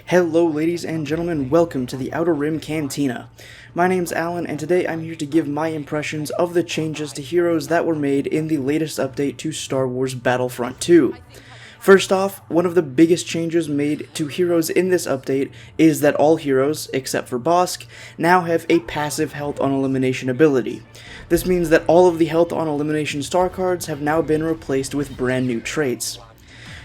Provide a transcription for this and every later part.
Hello ladies and gentlemen, welcome to the Outer Rim Cantina. My name's Alan and today I'm here to give my impressions of the changes to heroes that were made in the latest update to Star Wars Battlefront 2. First off, one of the biggest changes made to heroes in this update is that all heroes, except for Bossk, now have a passive health on elimination ability. This means that all of the health on elimination star cards have now been replaced with brand new traits.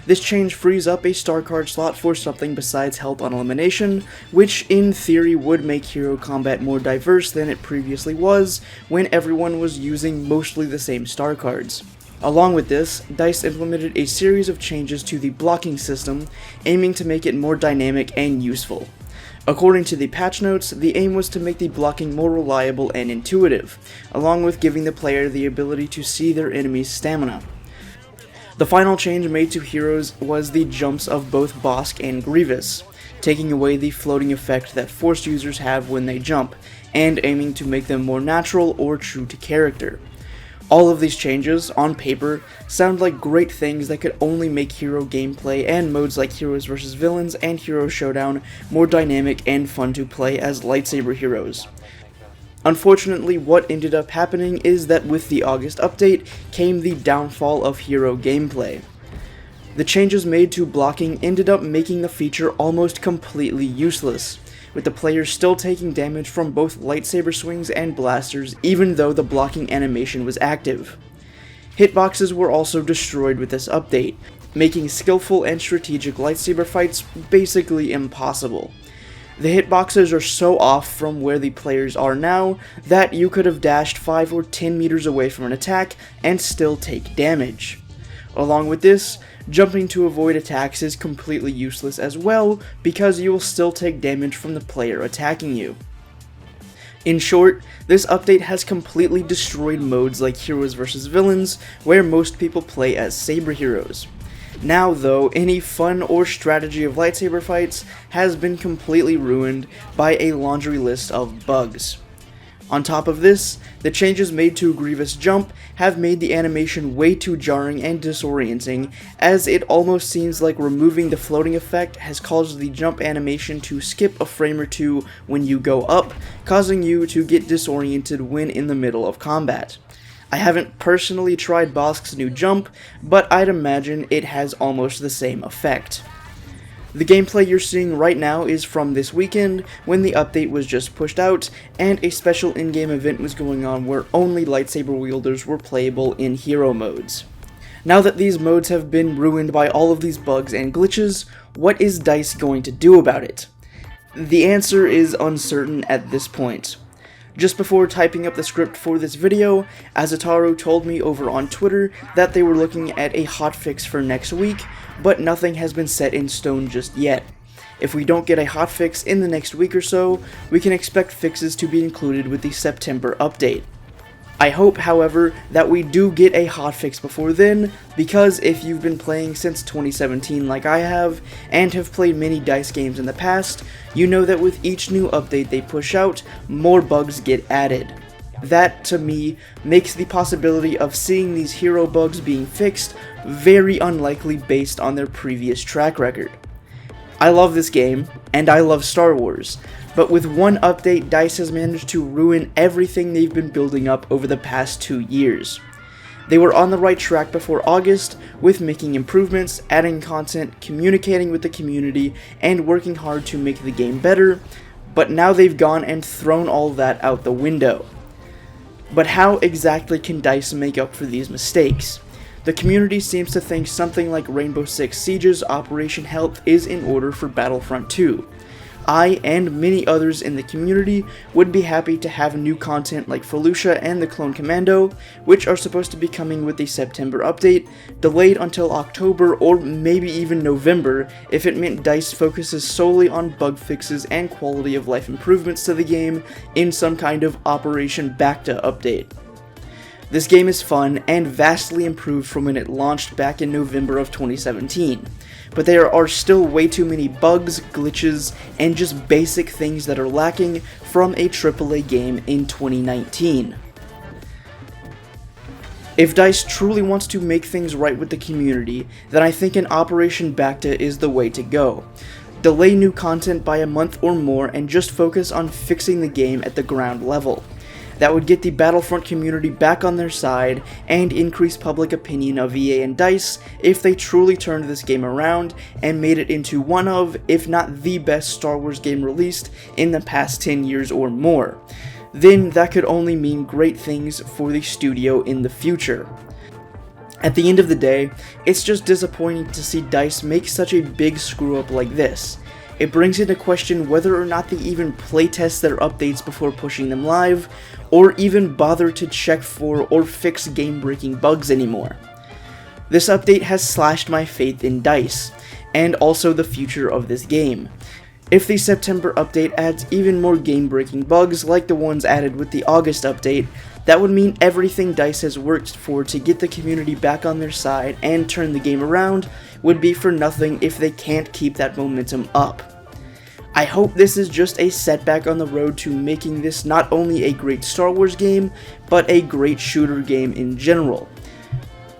This change frees up a star card slot for something besides health on elimination, which in theory would make hero combat more diverse than it previously was when everyone was using mostly the same star cards. Along with this, DICE implemented a series of changes to the blocking system, aiming to make it more dynamic and useful. According to the patch notes, the aim was to make the blocking more reliable and intuitive, along with giving the player the ability to see their enemy's stamina. The final change made to heroes was the jumps of both Bossk and Grievous, taking away the floating effect that Force users have when they jump, and aiming to make them more natural or true to character. All of these changes, on paper, sound like great things that could only make hero gameplay and modes like Heroes vs Villains and Hero Showdown more dynamic and fun to play as lightsaber heroes. Unfortunately, what ended up happening is that with the August update came the downfall of hero gameplay. The changes made to blocking ended up making the feature almost completely useless, with the player still taking damage from both lightsaber swings and blasters even though the blocking animation was active. Hitboxes were also destroyed with this update, making skillful and strategic lightsaber fights basically impossible. The hitboxes are so off from where the players are now that you could have dashed 5 or 10 meters away from an attack and still take damage. Along with this, jumping to avoid attacks is completely useless as well because you will still take damage from the player attacking you. In short, this update has completely destroyed modes like Heroes vs Villains, where most people play as saber heroes. Now though, any fun or strategy of lightsaber fights has been completely ruined by a laundry list of bugs. On top of this, the changes made to Grievous jump have made the animation way too jarring and disorienting, as it almost seems like removing the floating effect has caused the jump animation to skip a frame or two when you go up, causing you to get disoriented when in the middle of combat. I haven't personally tried Bosk's new jump, but I'd imagine it has almost the same effect. The gameplay you're seeing right now is from this weekend, when the update was just pushed out, and a special in-game event was going on where only lightsaber wielders were playable in hero modes. Now that these modes have been ruined by all of these bugs and glitches, what is DICE going to do about it? The answer is uncertain at this point. Just before typing up the script for this video, Azutaru told me over on Twitter that they were looking at a hotfix for next week, but nothing has been set in stone just yet. If we don't get a hotfix in the next week or so, we can expect fixes to be included with the September update. I hope, however, that we do get a hotfix before then, because if you've been playing since 2017 like I have, and have played many DICE games in the past, you know that with each new update they push out, more bugs get added. That, to me, makes the possibility of seeing these hero bugs being fixed very unlikely based on their previous track record. I love this game, and I love Star Wars, but with one update, DICE has managed to ruin everything they've been building up over the past 2 years. They were on the right track before August, with making improvements, adding content, communicating with the community, and working hard to make the game better, but now they've gone and thrown all that out the window. But how exactly can DICE make up for these mistakes? The community seems to think something like Rainbow Six Siege's Operation Health is in order for Battlefront 2. I, and many others in the community, would be happy to have new content like Felucia and the Clone Commando, which are supposed to be coming with the September update, delayed until October or maybe even November if it meant DICE focuses solely on bug fixes and quality of life improvements to the game in some kind of Operation Bacta update. This game is fun and vastly improved from when it launched back in November of 2017, but there are still way too many bugs, glitches, and just basic things that are lacking from a AAA game in 2019. If DICE truly wants to make things right with the community, then I think an Operation Bacta is the way to go. delay new content by a month or more, and just focus on fixing the game at the ground level. That would get the Battlefront community back on their side and increase public opinion of EA and DICE if they truly turned this game around and made it into one of, if not the best Star Wars game released in the past 10 years or more. Then that could only mean great things for the studio in the future. At the end of the day, it's just disappointing to see DICE make such a big screw up like this. It brings into question whether or not they even playtest their updates before pushing them live, or even bother to check for or fix game-breaking bugs anymore. This update has slashed my faith in DICE, and also the future of this game. If the September update adds even more game-breaking bugs like the ones added with the August update, that would mean everything DICE has worked for to get the community back on their side and turn the game around would be for nothing if they can't keep that momentum up. I hope this is just a setback on the road to making this not only a great Star Wars game, but a great shooter game in general.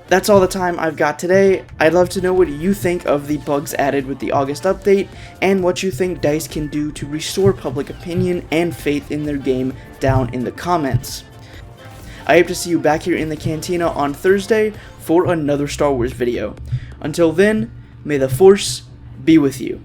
That's all the time I've got today. I'd love to know what you think of the bugs added with the August update, and what you think DICE can do to restore public opinion and faith in their game down in the comments. I hope to see you back here in the Cantina on Thursday for another Star Wars video. Until then, may the Force be with you.